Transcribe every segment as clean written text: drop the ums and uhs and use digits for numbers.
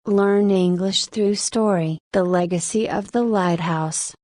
Learn English through story. The legacy of the lighthouse.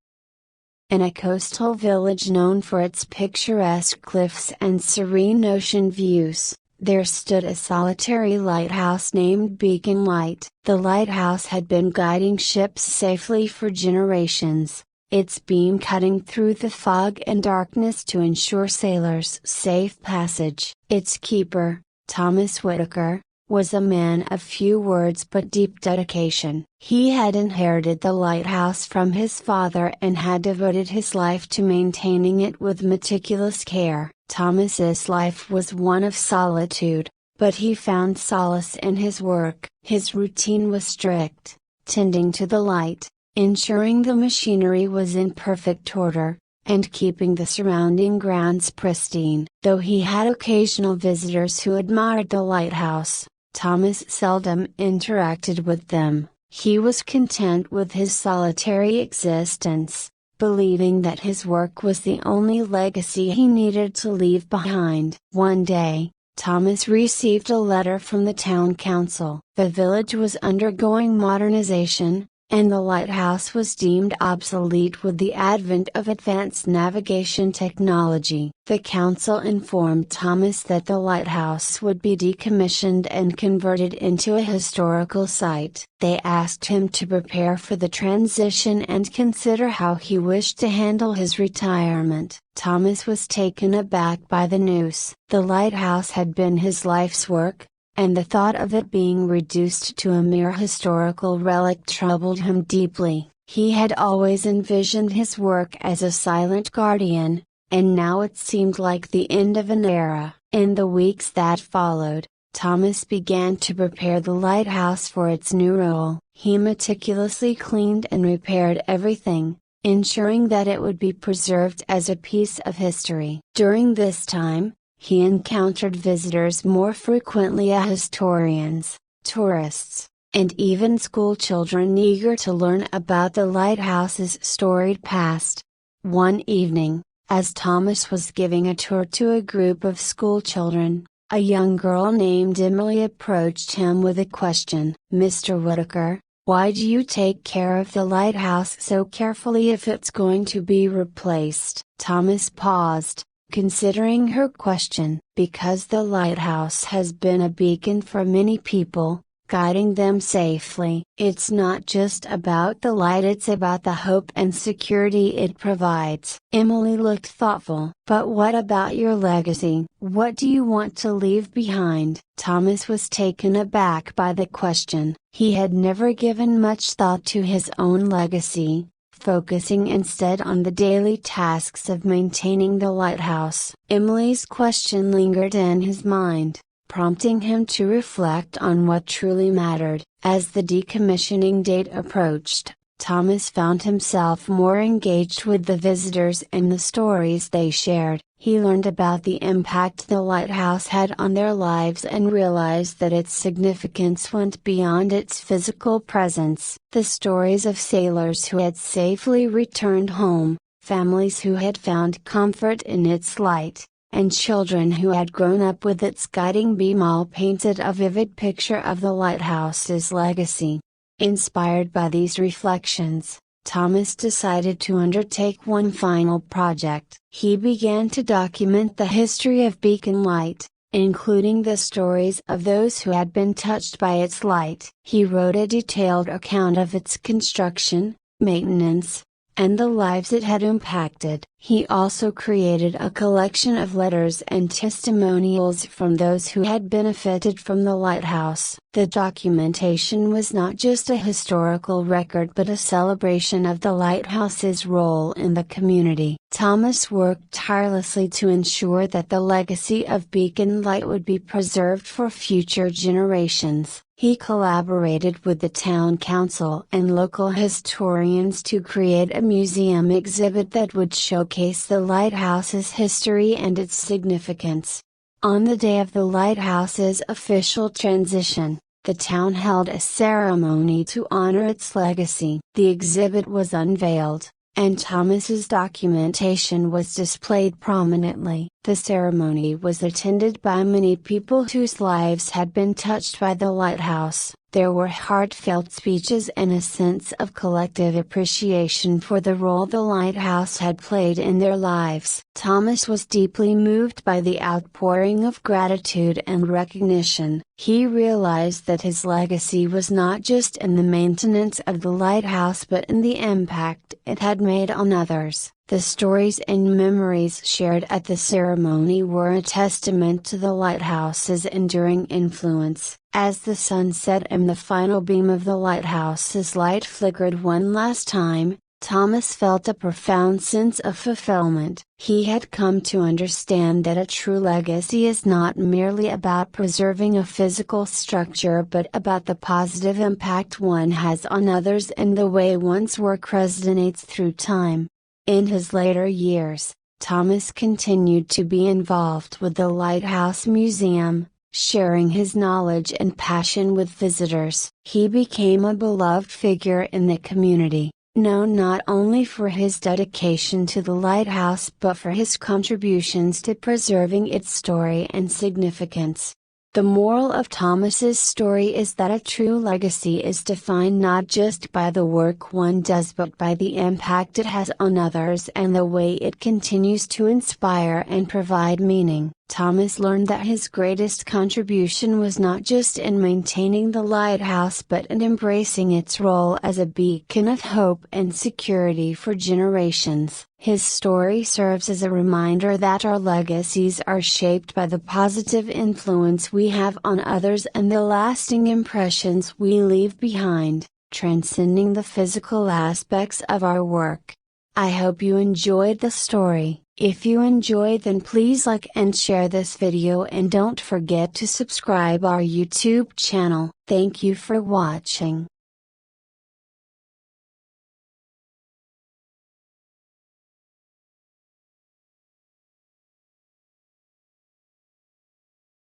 In a coastal village known for its picturesque cliffs and serene ocean views, there stood a solitary lighthouse named Beacon Light. The lighthouse had been guiding ships safely for generations, its beam cutting through the fog and darkness to ensure sailors' safe passage. Its keeper, Thomas Whitaker, was a man of few words but deep dedication. He had inherited the lighthouse from his father and had devoted his life to maintaining it with meticulous care. Thomas's life was one of solitude, but he found solace in his work. His routine was strict, tending to the light, ensuring the machinery was in perfect order, and keeping the surrounding grounds pristine. Though he had occasional visitors who admired the lighthouse, Thomas seldom interacted with them. He was content with his solitary existence, believing that his work was the only legacy he needed to leave behind. One day, Thomas received a letter from the town council. The village was undergoing modernization, and the lighthouse was deemed obsolete with the advent of advanced navigation technology. The council informed Thomas that the lighthouse would be decommissioned and converted into a historical site. They asked him to prepare for the transition and consider how he wished to handle his retirement. Thomas was taken aback by the news. The lighthouse had been his life's work, and the thought of it being reduced to a mere historical relic troubled him deeply. He had always envisioned his work as a silent guardian, and now it seemed like the end of an era. In the weeks that followed, Thomas began to prepare the lighthouse for its new role. He meticulously cleaned and repaired everything, ensuring that it would be preserved as a piece of history. During this time, he encountered visitors more frequently as historians, tourists, and even school children eager to learn about the lighthouse's storied past. One evening, as Thomas was giving a tour to a group of school children, a young girl named Emily approached him with a question. "Mr. Whitaker, why do you take care of the lighthouse so carefully if it's going to be replaced?" Thomas paused, considering her question. "Because the lighthouse has been a beacon for many people, guiding them safely. It's not just about the light, it's about the hope and security it provides." Emily looked thoughtful. "But what about your legacy? What do you want to leave behind?" Thomas was taken aback by the question. He had never given much thought to his own legacy, focusing instead on the daily tasks of maintaining the lighthouse. Emily's question lingered in his mind, prompting him to reflect on what truly mattered. As the decommissioning date approached, Thomas found himself more engaged with the visitors and the stories they shared. He learned about the impact the lighthouse had on their lives and realized that its significance went beyond its physical presence. The stories of sailors who had safely returned home, families who had found comfort in its light, and children who had grown up with its guiding beam all painted a vivid picture of the lighthouse's legacy. Inspired by these reflections, Thomas decided to undertake one final project. He began to document the history of Beacon Light, including the stories of those who had been touched by its light. He wrote a detailed account of its construction, maintenance, and the lives it had impacted. He also created a collection of letters and testimonials from those who had benefited from the lighthouse. The documentation was not just a historical record but a celebration of the lighthouse's role in the community. Thomas worked tirelessly to ensure that the legacy of Beacon Light would be preserved for future generations. He collaborated with the town council and local historians to create a museum exhibit that would showcase the lighthouse's history and its significance. On the day of the lighthouse's official transition, the town held a ceremony to honor its legacy. The exhibit was unveiled, and Thomas's documentation was displayed prominently. The ceremony was attended by many people whose lives had been touched by the lighthouse. There were heartfelt speeches and a sense of collective appreciation for the role the lighthouse had played in their lives. Thomas was deeply moved by the outpouring of gratitude and recognition. He realized that his legacy was not just in the maintenance of the lighthouse but in the impact it had made on others. The stories and memories shared at the ceremony were a testament to the lighthouse's enduring influence. As the sun set and the final beam of the lighthouse's light flickered one last time, Thomas felt a profound sense of fulfillment. He had come to understand that a true legacy is not merely about preserving a physical structure but about the positive impact one has on others and the way one's work resonates through time. In his later years, Thomas continued to be involved with the Lighthouse Museum, sharing his knowledge and passion with visitors. He became a beloved figure in the community, known not only for his dedication to the lighthouse but for his contributions to preserving its story and significance. The moral of Thomas's story is that a true legacy is defined not just by the work one does but by the impact it has on others and the way it continues to inspire and provide meaning. Thomas learned that his greatest contribution was not just in maintaining the lighthouse but in embracing its role as a beacon of hope and security for generations. His story serves as a reminder that our legacies are shaped by the positive influence we have on others and the lasting impressions we leave behind, transcending the physical aspects of our work. I hope you enjoyed the story. If you enjoyed, then please like and share this video and don't forget to subscribe our YouTube channel. Thank you for watching.